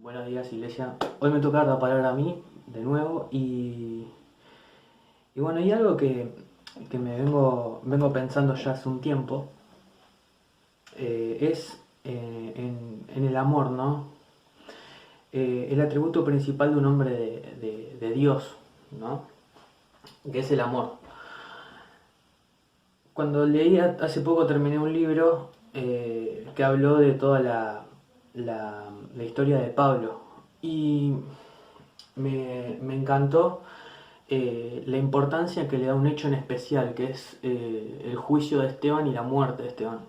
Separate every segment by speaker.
Speaker 1: Buenos días, Iglesia. Hoy me toca dar la palabra a mí, de nuevo, y bueno, hay algo que vengo pensando ya hace un tiempo, es en el amor, ¿no? El atributo principal de un hombre de Dios, ¿no? Que es el amor. Cuando leí hace poco terminé un libro que habló de toda la historia de Pablo y me encantó la importancia que le da un hecho en especial, que es el juicio de Esteban y la muerte de Esteban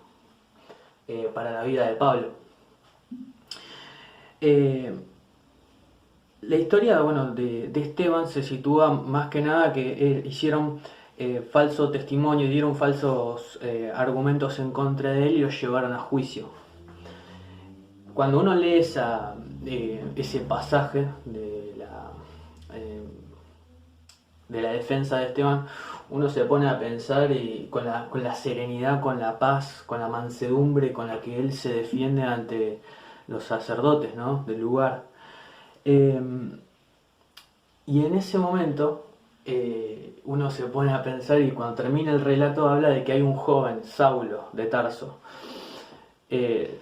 Speaker 1: para la vida de Pablo. Eh, la historia bueno, de Esteban se sitúa más que nada que hicieron falso testimonio, dieron falsos argumentos en contra de él y lo llevaron a juicio. Cuando uno lee ese pasaje eh, de la defensa de Esteban, uno se pone a pensar y con la serenidad, con la paz, con la mansedumbre con la que él se defiende ante los sacerdotes, ¿no?, del lugar. Eh, y en ese momento uno se pone a pensar y cuando termina el relato habla de que hay un joven, Saulo, de Tarso.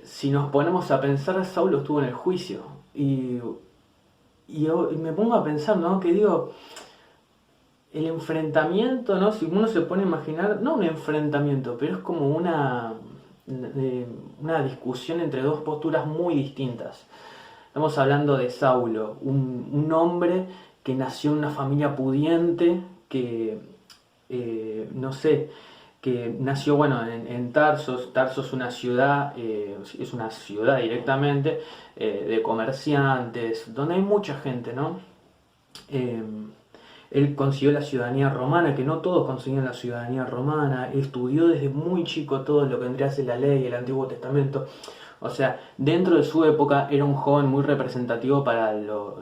Speaker 1: Si nos ponemos a pensar, Saulo estuvo en el juicio y me pongo a pensar, ¿no?, que digo, el enfrentamiento, ¿no? Si uno se pone a imaginar, no un enfrentamiento, pero es como una discusión entre dos posturas muy distintas. Estamos hablando de Saulo, un hombre que nació en una familia pudiente, que, no sé, que nació, bueno, en Tarsos. Tarsos es una ciudad directamente, de comerciantes, donde hay mucha gente, ¿no? Eh, Él consiguió la ciudadanía romana, que no todos consiguieron la ciudadanía romana. Estudió desde muy chico todo lo que vendría a ser la ley, el Antiguo Testamento. O sea, dentro de su época era un joven muy representativo para los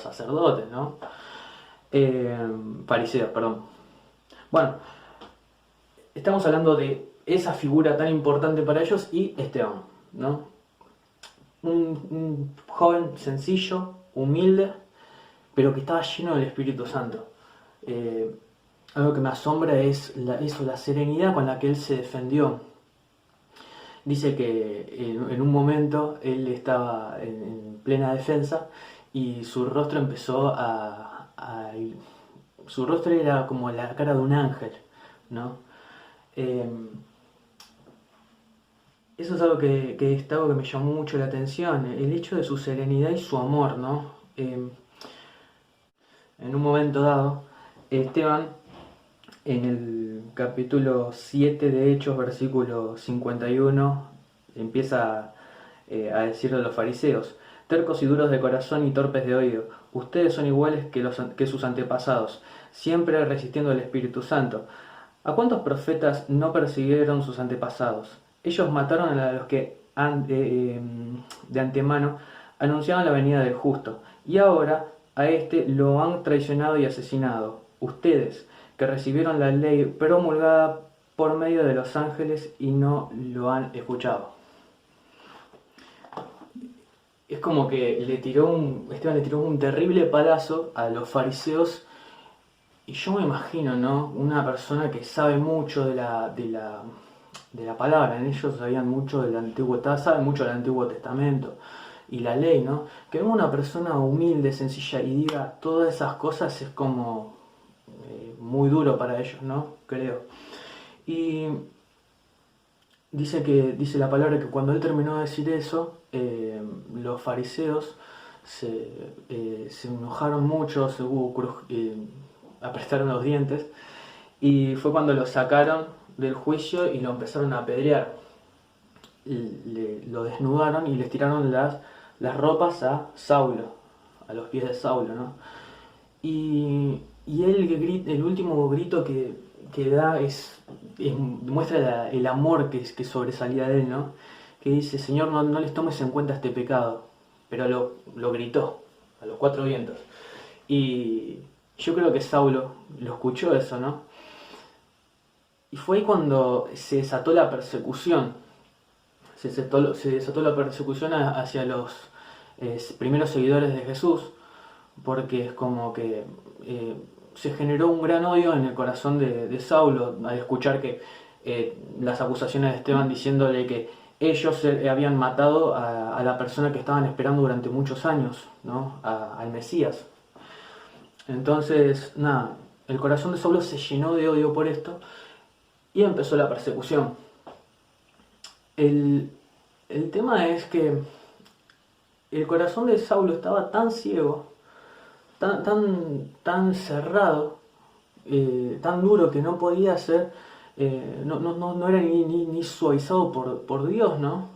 Speaker 1: sacerdotes, ¿no? Fariseos, perdón. Bueno, estamos hablando de esa figura tan importante para ellos y Esteban, ¿no? Un joven sencillo, humilde, pero que estaba lleno del Espíritu Santo. Eh, Algo que me asombra es la serenidad con la que él se defendió. Dice que en un momento él estaba en plena defensa y su rostro empezó su rostro era como la cara de un ángel, ¿no? Eh, Eso es es algo que me llamó mucho la atención, el hecho de su serenidad y su amor, ¿no? En un momento dado, Esteban, en el capítulo 7 de Hechos, versículo 51, empieza a decirle a los fariseos: tercos y duros de corazón y torpes de oído, ustedes son iguales que sus antepasados, siempre resistiendo al Espíritu Santo. ¿A cuántos profetas no persiguieron sus antepasados? Ellos mataron a los que de antemano anunciaban la venida del justo, y ahora a este lo han traicionado y asesinado. Ustedes, que recibieron la ley promulgada por medio de los ángeles y no lo han escuchado. Es como que Esteban le tiró un terrible palazo a los fariseos. Y yo me imagino, ¿no?, una persona que sabe mucho de la palabra. En ellos sabían mucho del saben mucho del Antiguo Testamento y la ley, ¿no? Que venga una persona humilde, sencilla y diga todas esas cosas es como muy duro para ellos, ¿no? Creo. Y dice la palabra que cuando él terminó de decir eso, los fariseos se enojaron mucho, apretaron los dientes, y fue cuando lo sacaron del juicio y lo empezaron a apedrear. Lo desnudaron y les tiraron las ropas a Saulo, a los pies de Saulo, ¿no? Y él, el último grito que da muestra el amor que sobresalía de él, ¿no? Que dice: Señor, no les tomes en cuenta este pecado. Pero lo gritó a los cuatro vientos. Y yo creo que Saulo lo escuchó eso, ¿no? Y fue ahí cuando se desató la persecución. se desató la persecución hacia los primeros seguidores de Jesús, porque es como que se generó un gran odio en el corazón de Saulo al escuchar que las acusaciones de Esteban diciéndole que ellos habían matado a la persona que estaban esperando durante muchos años, ¿no? Al Mesías. Entonces, nada, el corazón de Saulo se llenó de odio por esto y empezó la persecución. El tema es que el corazón de Saulo estaba tan ciego, tan cerrado, tan duro que no podía ser, no era ni suavizado por Dios, ¿no?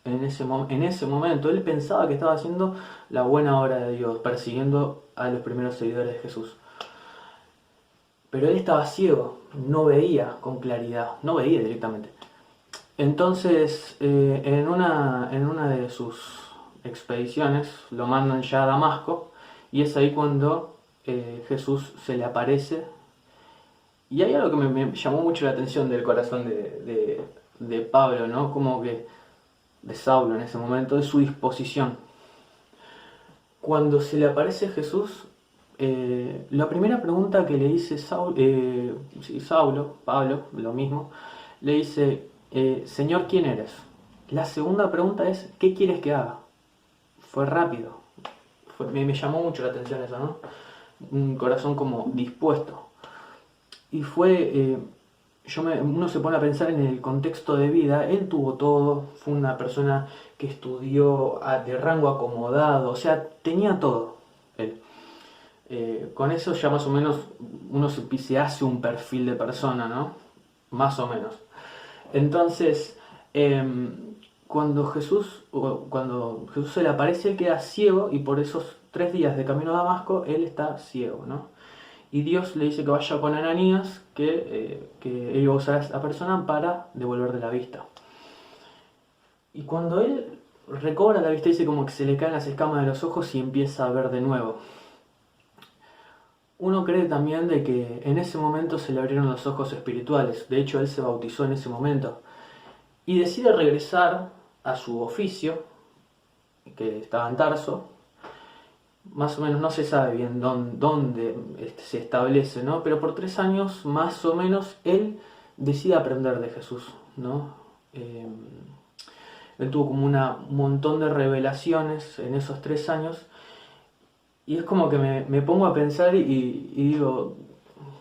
Speaker 1: En ese momento él pensaba que estaba haciendo la buena obra de Dios, persiguiendo a los primeros seguidores de Jesús. Pero él estaba ciego, no veía con claridad, no veía directamente. Entonces, en una de sus expediciones lo mandan ya a Damasco y es ahí cuando Jesús se le aparece. Y hay algo que me llamó mucho la atención del corazón de Pablo, ¿no? Como que de Saulo en ese momento, de su disposición. Cuando se le aparece Jesús, la primera pregunta que le dice Pablo, lo mismo, le dice, Señor, ¿quién eres? La segunda pregunta es, ¿qué quieres que haga? Fue rápido. Me llamó mucho la atención eso, ¿no? Un corazón como dispuesto. Y fue, uno se pone a pensar en el contexto de vida, él tuvo todo, fue una persona que estudió de rango acomodado, o sea, tenía todo él. Con eso ya más o menos uno se hace un perfil de persona, ¿no? Más o menos. Entonces, cuando Jesús se le aparece, él queda ciego y por esos 3 días de camino a Damasco, él está ciego, ¿no? Y Dios le dice que vaya con Ananías, que él iba a usar a esta persona para devolverle la vista. Y cuando él recobra la vista, dice como que se le caen las escamas de los ojos y empieza a ver de nuevo. Uno cree también de que en ese momento se le abrieron los ojos espirituales. De hecho, él se bautizó en ese momento. Y decide regresar a su oficio, que estaba en Tarso. Más o menos no se sabe bien dónde se establece, ¿no? Pero por 3 años, más o menos, él decide aprender de Jesús, ¿no? Él tuvo como un montón de revelaciones en esos 3 años. Y es como que me pongo a pensar y digo,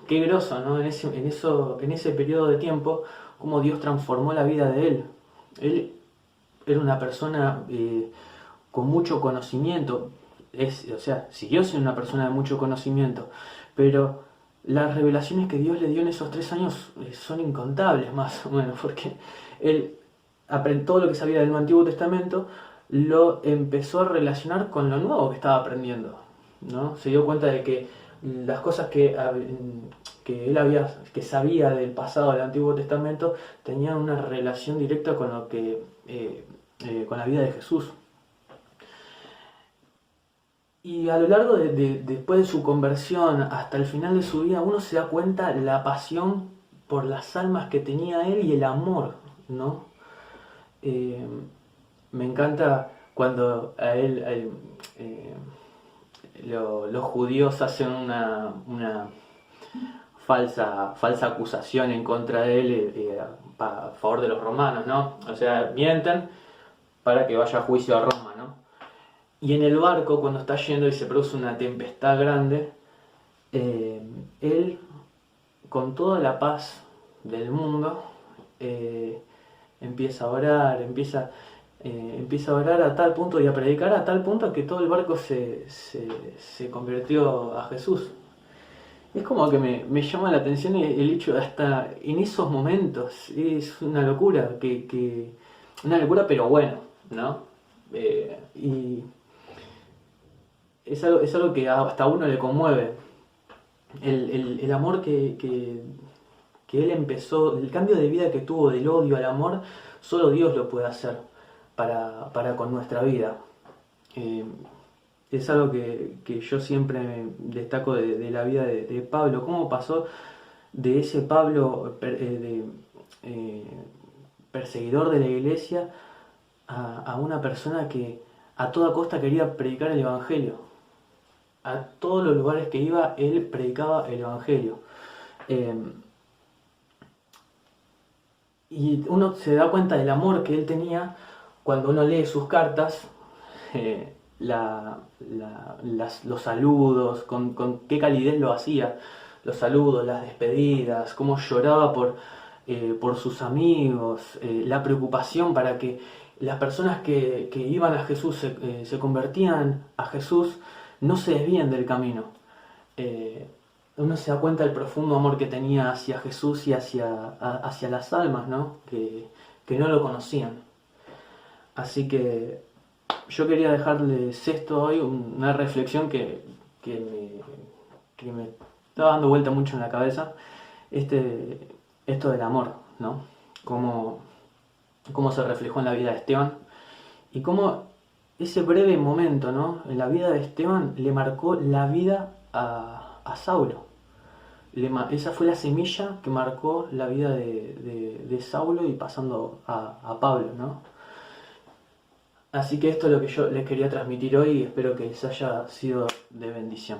Speaker 1: qué groso, ¿no? En ese periodo de tiempo, cómo Dios transformó la vida de él. Él era una persona con mucho conocimiento, o sea, siguió siendo una persona de mucho conocimiento, pero las revelaciones que Dios le dio en esos 3 años son incontables, más o menos, porque él aprendió todo lo que sabía del Antiguo Testamento, lo empezó a relacionar con lo nuevo que estaba aprendiendo, ¿no? Se dio cuenta de que las cosas que él sabía del pasado del Antiguo Testamento tenían una relación directa con con la vida de Jesús. Y a lo largo después de su conversión hasta el final de su vida, uno se da cuenta la pasión por las almas que tenía él y el amor, ¿no? Me encanta cuando los judíos hacen una falsa acusación en contra de él a favor de los romanos, ¿no? O sea, mienten para que vaya a juicio a Roma, ¿no? Y en el barco, cuando está yendo y se produce una tempestad grande, él, con toda la paz del mundo, empieza a orar, empieza a orar a tal punto y a predicar a tal punto que todo el barco se convirtió a Jesús. Es como que me llama la atención el hecho de hasta en esos momentos. Es una locura, una locura pero bueno, ¿no? Y es algo que hasta a uno le conmueve. El amor que él empezó, el cambio de vida que tuvo del odio al amor, solo Dios lo puede hacer para con nuestra vida. Es algo que yo siempre destaco de la vida de Pablo, cómo pasó de ese Pablo perseguidor de la iglesia a una persona que a toda costa quería predicar el Evangelio. A todos los lugares que iba, él predicaba el Evangelio. Eh, y uno se da cuenta del amor que él tenía cuando uno lee sus cartas, los saludos, con qué calidez lo hacía, los saludos, las despedidas, cómo lloraba por sus amigos, la preocupación para que las personas que iban a Jesús, se convertían a Jesús, no se desvíen del camino. Eh, Uno se da cuenta del profundo amor que tenía hacia Jesús y hacia las almas, ¿no? Que no lo conocían. Así que yo quería dejarles esto hoy, una reflexión que me estaba dando vuelta mucho en la cabeza, esto del amor, ¿no? Cómo se reflejó en la vida de Esteban y cómo ese breve momento, ¿no? En la vida de Esteban le marcó la vida a Saulo. Esa fue la semilla que marcó la vida de Saulo y pasando a Pablo, ¿no? Así que esto es lo que yo les quería transmitir hoy y espero que les haya sido de bendición.